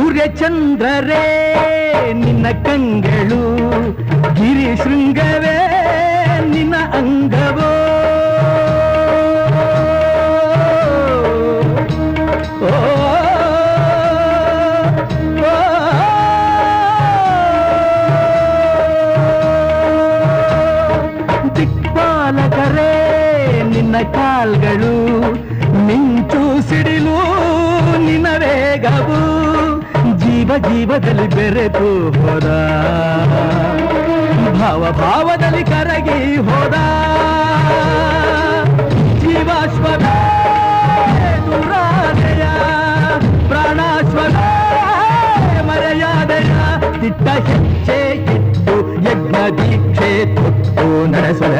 ಸೂರ್ಯಚಂದ್ರರೇ ನಿನ್ನ ಕಂಗಳು, ಗಿರಿ ಶೃಂಗವೇ ನಿನ್ನ ಅಂಗವೋ. ದಿಕ್ಪಾಲಕರೇ ನಿನ್ನ ಕಾಲ್ಗಳು, ಮಿಂಚು ಸಿಡಿಲು ನಿನ್ನ ವೇಗವು. ಜೀವ ಜೀವದಲ್ಲಿ ಬೆರೆತು ಹೋದ, ಭಾವ ಭಾವದಲ್ಲಿ ಕರಗಿ ಹೋದ. ಜೀವಾಶ್ವದ ದುರಾದಯ, ಪ್ರಾಣಾಶ್ವದ ಮರೆಯಾದಯ. ದಿಟ್ಟ ಹೆಜ್ಜೆ ಇಟ್ಟು ಯಜ್ಞ ದೀಕ್ಷೆ ತೊಟ್ಟು ನಡೆಸುವ